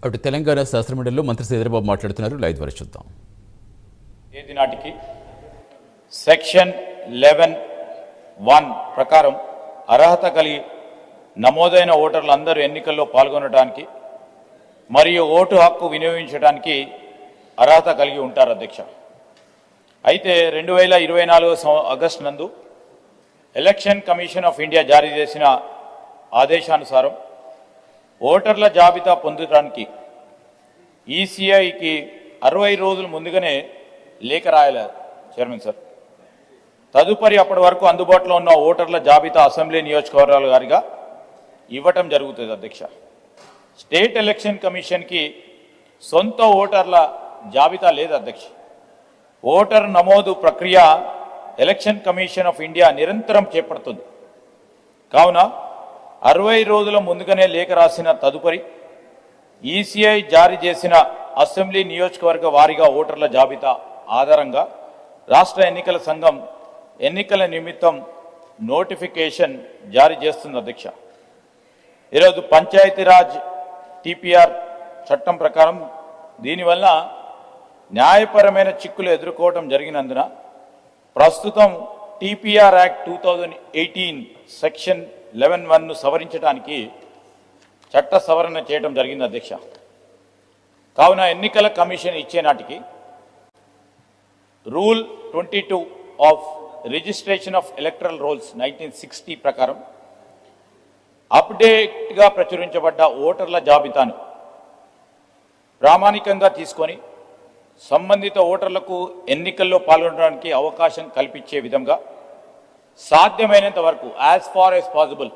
అటు తెలంగాణ శాసనమండలిలో మంత్రి శ్రీధరబాబు మాట్లాడుతున్నారు. లైవ్ ద్వారా చూద్దాం. తేదీ నాటికి సెక్షన్ 11(1) ప్రకారం అర్హత కలిగి నమోదైన ఓటర్లు అందరూ ఎన్నికల్లో పాల్గొనడానికి మరియు ఓటు హక్కు వినియోగించడానికి అర్హత కలిగి ఉంటారు అధ్యక్ష. అయితే 2024 ఆగస్టు నందు ఎలక్షన్ కమిషన్ ఆఫ్ ఇండియా జారీ చేసిన ఆదేశానుసారం ఓటర్ల జాబితా పొందడానికి ఈసీఐకి 60 రోజుల ముందుగానే లేఖ రాయాలి చైర్మన్ సార్. తదుపరి అప్పటి వరకు అందుబాటులో ఉన్న ఓటర్ల జాబితా అసెంబ్లీ నియోజకవర్గాల గారిగా ఇవ్వటం జరుగుతుంది అధ్యక్ష. స్టేట్ ఎలక్షన్ కమిషన్కి సొంత ఓటర్ల జాబితా లేదు అధ్యక్ష. ఓటర్ నమోదు ప్రక్రియ ఎలక్షన్ కమిషన్ ఆఫ్ ఇండియా నిరంతరం చేపడుతుంది. కావున 60 రోజుల ముందుగానే లేఖ రాసిన తదుపరి ఈసీఐ జారీ చేసిన అసెంబ్లీ నియోజకవర్గ వారీగా ఓటర్ల జాబితా ఆధారంగా రాష్ట్ర ఎన్నికల సంఘం ఎన్నికల నిమిత్తం నోటిఫికేషన్ జారీ చేస్తుంది అధ్యక్ష. ఈరోజు పంచాయతీరాజ్ టీపీఆర్ చట్టం ప్రకారం దీనివల్ల న్యాయపరమైన చిక్కులు ఎదుర్కోవడం జరిగినందున ప్రస్తుతం టీపీఆర్ యాక్ట్ 2018 సెక్షన్ 11(1)ను సవరించడానికి చట్ట సవరణ చేయడం జరిగింది అధ్యక్ష. కావున ఎన్నికల కమిషన్ ఇచ్చే నాటికి rule 22 of registration of electoral rolls 1960 ప్రకారం అప్డేట్గా ప్రచురించబడ్డ ఓటర్ల జాబితాను ప్రామాణికంగా తీసుకొని సంబంధిత ఓటర్లకు ఎన్నికల్లో పాల్గొనడానికి అవకాశం కల్పించే విధంగా సాధ్యమైనంత వరకు యాజ్ ఫార్ యాజ్ పాసిబుల్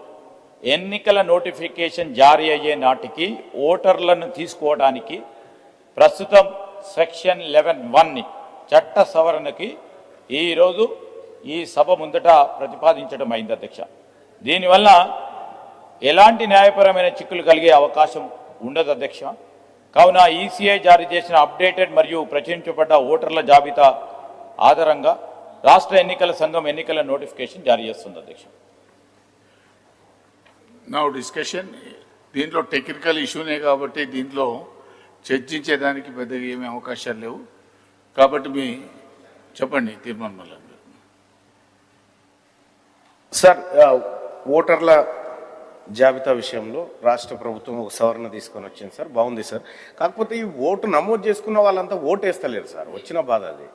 ఎన్నికల నోటిఫికేషన్ జారీ అయ్యే నాటికి ఓటర్లను తీసుకోవడానికి ప్రస్తుతం సెక్షన్ 11(1)ని చట్ట సవరణకి ఈరోజు ఈ సభ ముందట ప్రతిపాదించడం అయింది అధ్యక్ష. దీనివల్ల ఎలాంటి న్యాయపరమైన చిక్కులు కలిగే అవకాశం ఉండదు అధ్యక్ష. కావున ఈసీఐ జారీ చేసిన అప్డేటెడ్ మరియు ప్రచురించబడ్డ ఓటర్ల జాబితా ఆధారంగా రాష్ట్ర ఎన్నికల సంఘం ఎన్నికల నోటిఫికేషన్ జారీ చేస్తుంది అధ్యక్ష. నౌ డిస్కషన్ దీంట్లో టెక్నికల్ ఇష్యూనే కాబట్టి దీంట్లో చర్చించేదానికి పెద్దగా ఏమీ అవకాశాలు లేవు కాబట్టి మీ చెప్పండి తీర్మానం వల్ల. సార్, ఓటర్ల జాబితా విషయంలో రాష్ట్ర ప్రభుత్వం ఒక సవరణ తీసుకొని వచ్చింది సార్, బాగుంది సార్. కాకపోతే ఈ ఓటు నమోదు చేసుకున్న వాళ్ళంతా ఓటేస్తలేరు సార్, వచ్చిన బాధ అది.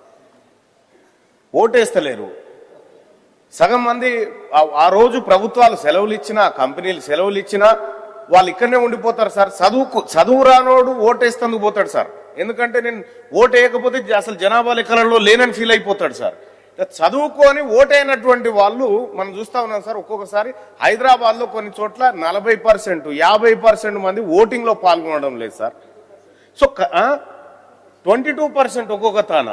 ఓటేస్తలేరు. సగం మంది ఆ రోజు ప్రభుత్వాలు సెలవులు ఇచ్చినా కంపెనీలు సెలవులు ఇచ్చినా వాళ్ళు ఇక్కడనే ఉండిపోతారు సార్. చదువు రానోడు ఓటేస్తేందుకు పోతాడు సార్. ఎందుకంటే నేను ఓటు వేయకపోతే అసలు జనాభా లెక్కలలో లేనని ఫీల్ అయిపోతాడు సార్. చదువుకొని ఓటైనటువంటి వాళ్ళు మనం చూస్తా ఉన్నాం సార్. ఒక్కొక్కసారి హైదరాబాద్లో కొన్ని చోట్ల 40%, 50% మంది ఓటింగ్లో పాల్గొనడం లేదు సార్. సో 22% ఒక్కొక్క తాన.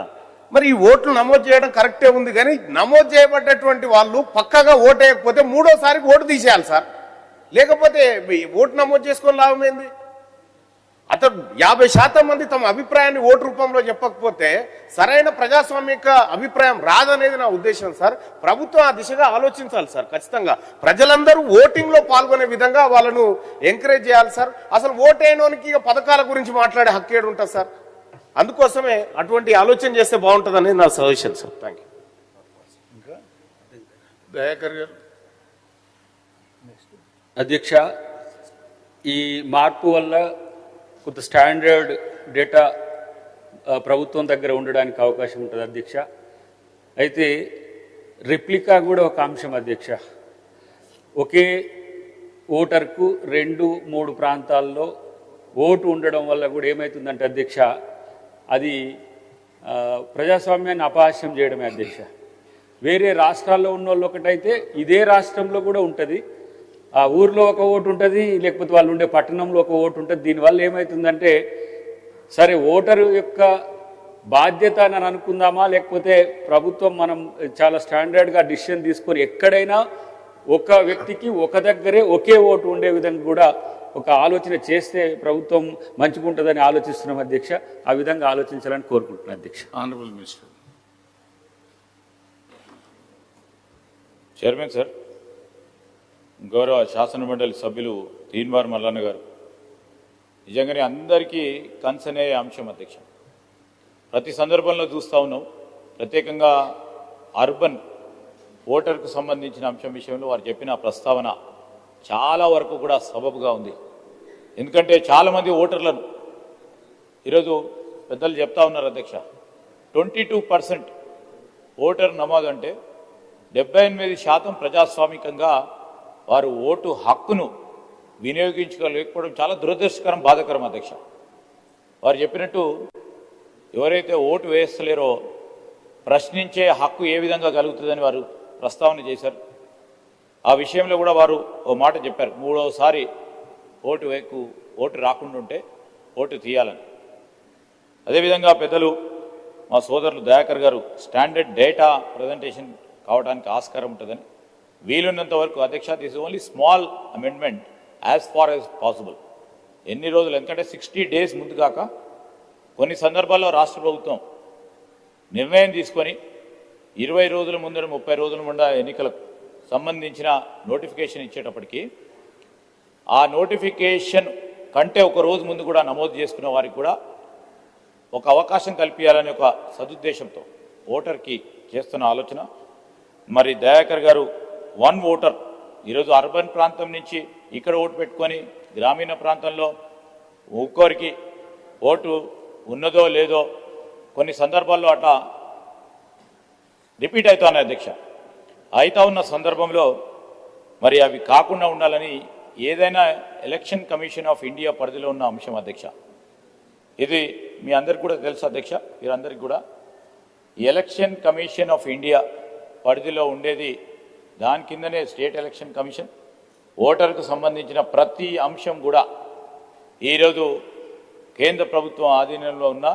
మరి ఈ ఓట్లు నమోదు చేయడం కరెక్టే ఉంది, కానీ నమోదు చేయబడ్డటువంటి వాళ్ళు పక్కగా ఓటు వేయకపోతే మూడోసారికి ఓటు తీసేయాలి సార్. లేకపోతే ఓటు నమోదు చేసుకొని లాభం ఏంది? అతను 50% మంది తమ అభిప్రాయాన్ని ఓటు రూపంలో చెప్పకపోతే సరైన ప్రజాస్వామిక అభిప్రాయం రాదనేది నా ఉద్దేశం సార్. ప్రభుత్వం ఆ దిశగా ఆలోచించాలి సార్. ఖచ్చితంగా ప్రజలందరూ ఓటింగ్ లో పాల్గొనే విధంగా వాళ్ళను ఎంకరేజ్ చేయాలి సార్. అసలు ఓటైనోనికి పథకాల గురించి మాట్లాడే హక్కు ఏడు ఉంటుంది సార్. అందుకోసమే అటువంటి ఆలోచన చేస్తే బాగుంటుందని నా suggestion sir. Thank you. Dayakar గారు. అధ్యక్ష, ఈ మార్పు వల్ల కొంత స్టాండర్డ్ డేటా ప్రభుత్వం దగ్గర ఉండడానికి అవకాశం ఉంటుంది అధ్యక్ష. అయితే రెప్లికా కూడా ఒక అంశం అధ్యక్ష. ఒకే ఓటర్కు 2-3 ప్రాంతాల్లో ఓటు ఉండడం వల్ల కూడా ఏమవుతుందంటే అధ్యక్ష, అది ప్రజాస్వామ్యాన్ని అపహాస్యం చేయడమే అధ్యక్ష. వేరే రాష్ట్రాల్లో ఉన్న వాళ్ళు ఒకటైతే ఇదే రాష్ట్రంలో కూడా ఉంటుంది. ఆ ఊర్లో ఒక ఓటు ఉంటుంది, లేకపోతే వాళ్ళు ఉండే పట్టణంలో ఒక ఓటు ఉంటుంది. దీనివల్ల ఏమవుతుందంటే, సరే ఓటరు యొక్క బాధ్యత అని అనుకుందామా, లేకపోతే ప్రభుత్వం మనం చాలా స్టాండర్డ్గా డిసిషన్ తీసుకొని ఎక్కడైనా ఒక వ్యక్తికి ఒక దగ్గరే ఒకే ఓటు ఉండే విధంగా కూడా ఒక ఆలోచన చేస్తే ప్రభుత్వం మంచిగుంటుందని ఆలోచిస్తున్నాం అధ్యక్ష. ఆ విధంగా ఆలోచించాలని కోరుకుంటున్నాను అధ్యక్ష. Honourable minister. చైర్మన్ సార్, గౌరవ శాసనమండలి సభ్యులు తీన్మార్ మల్లన్న గారు నిజంగానే అందరికీ కన్సర్న్ అయ్యే అంశం అధ్యక్ష. ప్రతి సందర్భంలో చూస్తూ ఉన్నాం, ప్రత్యేకంగా అర్బన్ ఓటర్కు సంబంధించిన అంశం విషయంలో వారు చెప్పిన ప్రస్తావన చాలా వరకు కూడా సబబుగా ఉంది. ఎందుకంటే చాలామంది ఓటర్లను ఈరోజు పెద్దలు చెప్తా ఉన్నారు అధ్యక్ష, 22% ఓటర్ నమోదు అంటే 78% ప్రజాస్వామికంగా వారు ఓటు హక్కును వినియోగించుకోలేకపోవడం చాలా దురదృష్టకరం, బాధాకరం అధ్యక్ష. వారు చెప్పినట్టు ఎవరైతే ఓటు వేస్తలేరో ప్రశ్నించే హక్కు ఏ విధంగా కలుగుతుందని వారు ప్రస్తావన చేశారు. ఆ విషయంలో కూడా వారు ఓ మాట చెప్పారు, 3వసారి ఓటు రాకుండా ఉంటే ఓటు తీయాలని. అదేవిధంగా పెద్దలు మా సోదరులు దయాకర్ గారు స్టాండర్డ్ డేటా ప్రజెంటేషన్ కావడానికి ఆస్కారం ఉంటుందని, వీలున్నంత వరకు అధ్యక్ష this only small amendment as far as possible. ఎన్ని రోజులు, ఎందుకంటే 60 days ముందు కాక కొన్ని సందర్భాల్లో రాష్ట్ర ప్రభుత్వం నిర్ణయం తీసుకొని 20 రోజుల ముందర 30 రోజుల ముందు ఎన్నికలకు సంబంధించిన నోటిఫికేషన్ ఇచ్చేటప్పటికి ఆ నోటిఫికేషన్ కంటే ఒక రోజు ముందు కూడా నమోదు చేసుకున్న వారికి కూడా ఒక అవకాశం కల్పించాలని ఒక సదుద్దేశంతో ఓటర్కి చేస్తున్న ఆలోచన. మరి దయాకర్ గారు 1 ఓటర్ ఈరోజు అర్బన్ ప్రాంతం నుంచి ఇక్కడ ఓటు పెట్టుకొని గ్రామీణ ప్రాంతంలో ఒక్కొరికి ఓటు ఉన్నదో లేదో కొన్ని సందర్భాల్లో అట్లా రిపీట్ అవుతాను అధ్యక్ష. అవుతా ఉన్న సందర్భంలో మరి అవి కాకుండా ఉండాలని ఏదైనా ఎలక్షన్ కమిషన్ ఆఫ్ ఇండియా పరిధిలో ఉన్న అంశం అధ్యక్ష. ఇది మీ అందరికి కూడా తెలుసు అధ్యక్ష, మీరందరికీ కూడా ఎలక్షన్ కమిషన్ ఆఫ్ ఇండియా పరిధిలో ఉండేది, దాని కిందనే స్టేట్ ఎలక్షన్ కమిషన్. ఓటర్కు సంబంధించిన ప్రతి అంశం కూడా ఈరోజు కేంద్ర ప్రభుత్వం ఆధీనంలో ఉన్న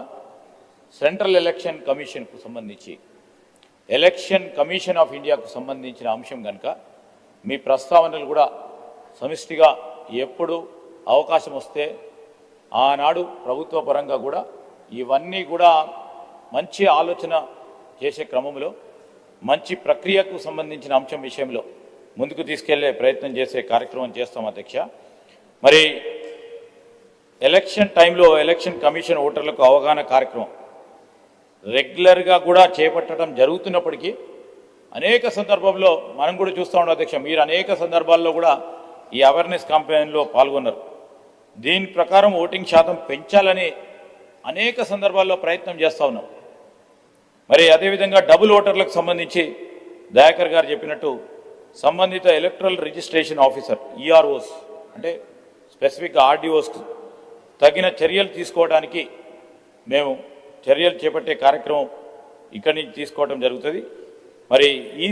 సెంట్రల్ ఎలక్షన్ కమిషన్కు సంబంధించి ఎలక్షన్ కమిషన్ ఆఫ్ ఇండియాకు సంబంధించిన అంశం కనుక మీ ప్రస్తావనలు కూడా సమిష్టిగా ఎప్పుడు అవకాశం వస్తే ఆనాడు ప్రభుత్వ పరంగా కూడా ఇవన్నీ కూడా మంచి ఆలోచన చేసే క్రమంలో మంచి ప్రక్రియకు సంబంధించిన అంశం విషయంలో ముందుకు తీసుకెళ్లే ప్రయత్నం చేసే కార్యక్రమం చేస్తాం అధ్యక్ష. మరి ఎలక్షన్ టైంలో ఎలక్షన్ కమిషన్ ఓటర్లకు అవగాహన కార్యక్రమం రెగ్యులర్గా కూడా చేపట్టడం జరుగుతున్నప్పటికీ అనేక సందర్భంలో మనం కూడా చూస్తూ ఉన్నాం అధ్యక్ష, మీరు అనేక సందర్భాల్లో కూడా ఈ అవేర్నెస్ క్యాంపెయిన్లో పాల్గొన్నారు. దీని ప్రకారం ఓటింగ్ శాతం పెంచాలని అనేక సందర్భాల్లో ప్రయత్నం చేస్తూ ఉన్నాం. మరి అదేవిధంగా డబుల్ ఓటర్లకు సంబంధించి దయాకర్ గారు చెప్పినట్టు సంబంధిత ఎలక్ట్రల్ రిజిస్ట్రేషన్ ఆఫీసర్ ఈఆర్ఓస్ అంటే స్పెసిఫిక్ ఆర్డీఓస్కు తగిన చర్యలు తీసుకోవడానికి మేము చర్యలు చేపట్టే కార్యక్రమం ఇక్కడి నుంచి తీసుకోవడం జరుగుతుంది. మరి ఈ